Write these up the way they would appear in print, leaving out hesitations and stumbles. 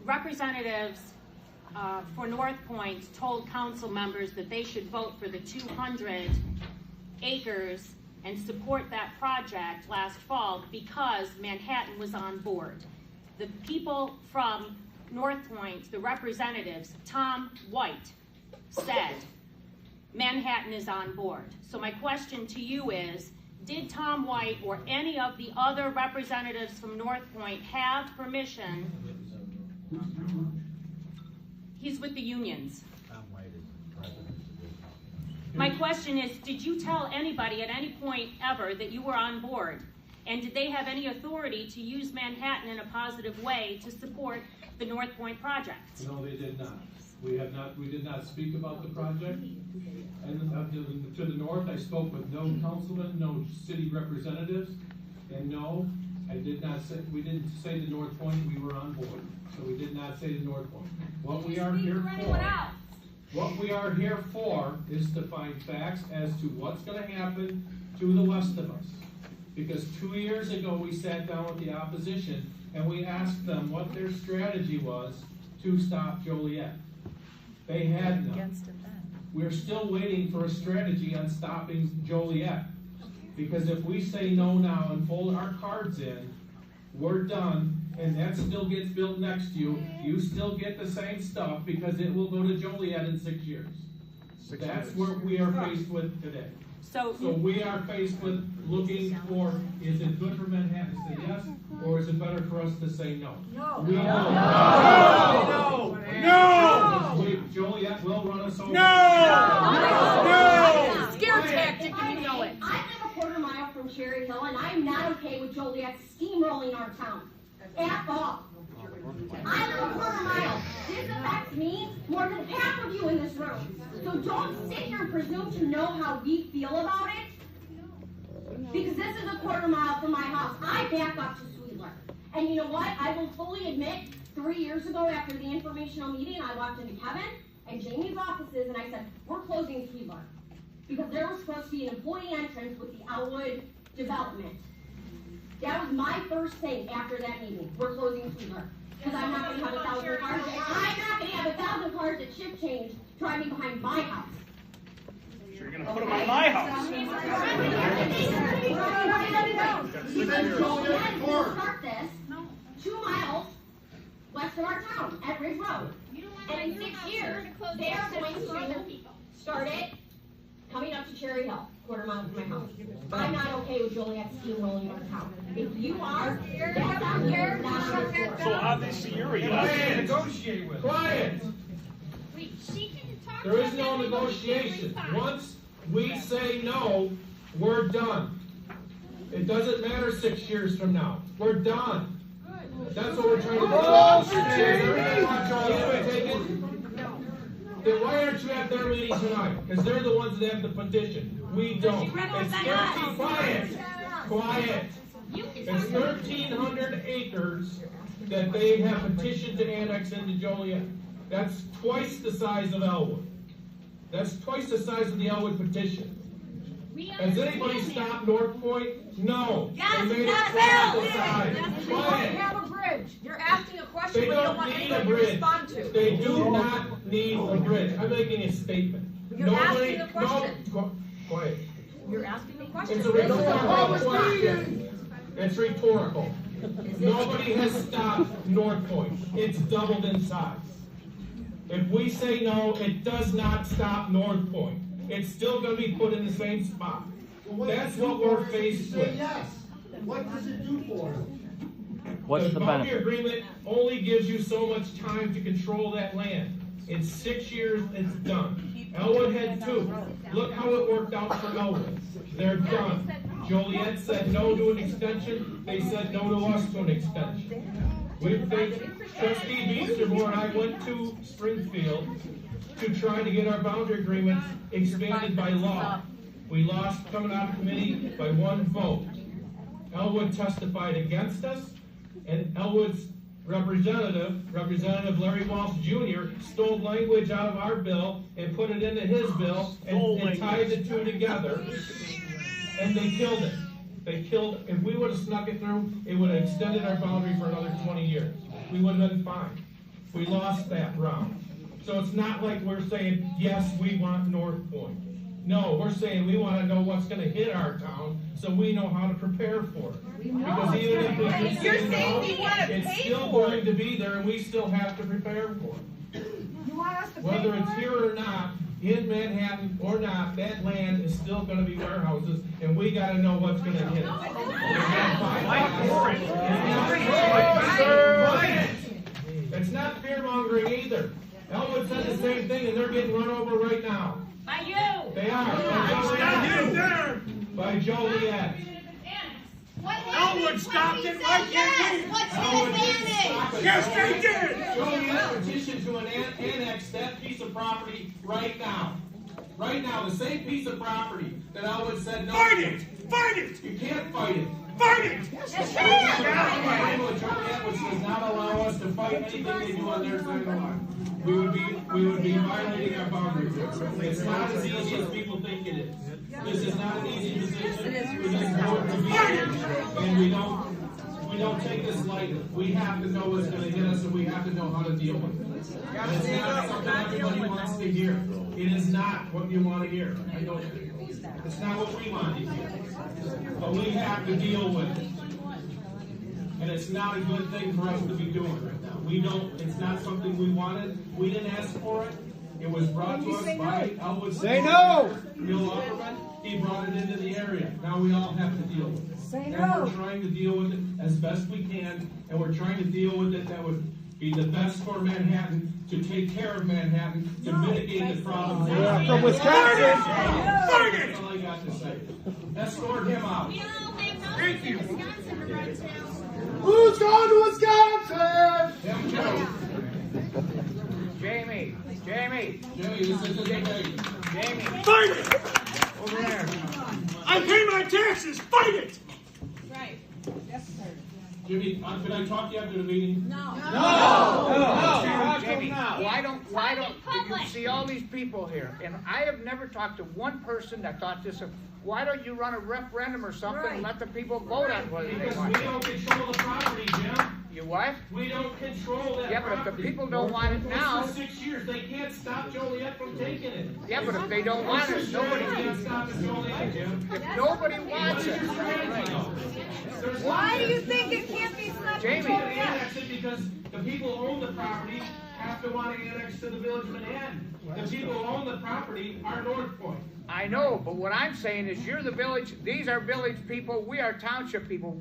representatives for NorthPoint told council members that they should vote for the 200 acres and support that project last fall because Manhattan was on board. The people from NorthPoint, the representatives, Tom White, said Manhattan is on board. So my question to you is, did Tom White or any of the other representatives from NorthPoint have permission? He's with the unions. Tom White is the president. My question is, did you tell anybody at any point ever that you were on board? And did they have any authority to use Manhattan in a positive way to support the NorthPoint project? No, they did not. We did not speak about the project. And to the north, I spoke with no councilman, no city representatives, and no, I did not say, we didn't say to NorthPoint we were on board. So we did not say to NorthPoint. What we are here for is to find facts as to what's going to happen to the west of us. Because 2 years ago we sat down with the opposition and we asked them what their strategy was to stop Joliet. They had none. We're still waiting for a strategy on stopping Joliet. Because if we say no now and fold our cards in, we're done, and that still gets built next to you. You still get the same stuff because it will go to Joliet in 6 years. That's what we are faced with today. So we are faced with looking for, is it good for Manhattan to say yes, or is it better for us to say no? No. We know. No. No. Joliet will run us over. No. Scare tactic, you know it. I live a quarter mile from Cherry Hill, and I'm not okay with Joliet steamrolling our town. At all. I live a quarter mile. This affects me more than half of you in this room. So don't sit here and presume to know how we feel about it. Because this is a quarter mile from my house. I back up to Sweetler. And you know what? I will fully admit, 3 years ago after the informational meeting, I walked into Kevin and Jamie's offices and I said, we're closing Sweetler. Because there was supposed to be an employee entrance with the Elwood development. That was my first thing after that meeting. We're closing Sweetler. Because I'm not going to have 1,000 cars. I'm not going to have 1,000 cars at shift change driving behind my house. So you're going to put them on my house. Because Joliet will start this 2 miles west of our town at Ridge Road. And in 6 years, they are going to start it coming up to Cherry Hill, quarter mile from my house. I'm not okay with Joliet steamrolling our town. If you are, that's not here. So obviously you're a Quiet. Negotiate with. Quiet. There is no negotiation. Once we say no, we're done. It doesn't matter 6 years from now. We're done. That's what we're trying to do. Then why aren't you at their meeting tonight? Because they're the ones that have the petition. We don't. It's 13, quiet. It's 1,300 acres that they have petitioned to annex into Joliet. That's twice the size of Elwood. That's twice the size of the Elwood petition. Has anybody stopped NorthPoint? No. Yes, they made yes, it twice the size. yes. Quiet. We have a bridge. You're asking a question They but you don't don't want need anybody a to bridge. respond to. They do not need a bridge. I'm making a statement. You're asking a question. No, quiet. You're asking a question. It's a rhetorical question. It's rhetorical. Nobody has stopped NorthPoint. It's doubled in size. If we say no, it does not stop NorthPoint. It's still going to be put in the same spot. That's what we're faced with. Yes. What does it do for them? What's the boundary benefit? agreement only gives you so much time to control that land. In 6 years, it's done. Elwood had 2. Look how it worked out for Elwood. They're done. Joliet said no to an extension. They said no to us to an extension. Trustee Beestermore and I went to Springfield to try to get our boundary agreements expanded by law. We lost coming out of committee by 1 vote. Elwood testified against us, and Elwood's Representative Larry Walsh Jr. stole language out of our bill and put it into his bill and tied the two together, and they killed it. They killed, if we would have snuck it through, it would have extended our boundary for another 20 years. We would have been fine. We lost that round. So it's not like we're saying, yes, we want NorthPoint. No, we're saying we want to know what's going to hit our town so we know how to prepare for it. Because even if we just You're say saying no, we wanna it's pay still for going to be there and we still have to prepare for it. You want us to pay Whether for it's it? here or not, in Manhattan or not, that land is still going to be warehouses and we got to know what's going to hit it. It's not fear mongering either. Elwood said the same thing and they're getting run over right now. By you! They are. By Joliet. Elwood stopped it, why can't we? What's the Elwood didn't advantage? stop it. Yes, they did. Joliet petitioned to annex that piece of property right now. Right now, the same piece of property that Elwood said no. Fight it! Fight it! You can't fight it. Fight it! Joliet, which does not allow us to fight anything they do on their side of the line. We would be violating our boundaries. It's not as easy as people think it is. This is not an easy position. It is important to be here, and we don't take this lightly. We have to know what's going to hit us, and we have to know how to deal with it. And it's not something everybody wants to hear. It is not what you want to hear. I know it. It's not what we want to hear. But we have to deal with it. And it's not a good thing for us to be doing right now. It's not something we wanted. We didn't ask for it. It was brought to us by Elwood. Say no! Bill Opperman. He brought it into the area. Now we all have to deal with it. And we're trying to deal with it as best we can. And we're trying to deal with it that would be the best for Manhattan, to take care of Manhattan, to mitigate the problems. From Wisconsin. That's all I got to say. Escort him out. Thank you. Who's going to Wisconsin? Him too. Jamie, Jamie, this is the debate. Jamie, Fight it! over there. I pay my taxes, fight it! Right. Yes, sir. Jimmy, can I talk to you after the meeting? No. Jamie, why don't you see all these people here? And I have never talked to one person that thought this. Why don't you run a referendum or something and let the people vote on whether they Because we want it? don't control the property, Jim. You what? We don't control that Yeah, but if property. the people don't want it now, For 6 years, they can't stop Joliet from taking it. yeah, but if they don't want it, nobody can't needs it. stop Joliet, Jim. If nobody wants it, Why do you think it can't be stopped? Jamie. Annex it because the people who own the property have to want to annex to the village of Manhattan. The people who own the property are NorthPoint. I know, but what I'm saying is you're the village, these are village people, we are township people.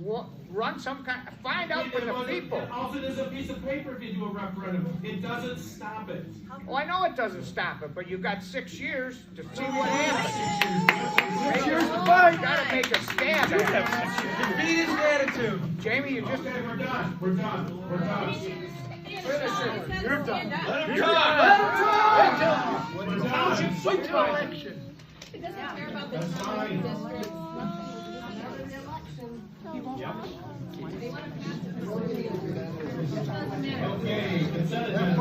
Run some kind, find out from the people. Also, there's a piece of paper if you do a referendum. It doesn't stop it. Oh, I know it doesn't stop it, but you've got 6 years to see what happens. 6 years to fight. You gotta make a stand at it. Defeat his attitude. Jamie, you just, Okay, we're done. We're done. We're done. You're done. Let him You're talk. done. Let him talk. We're done. Wait till election. That's fine. Okay, consent agenda.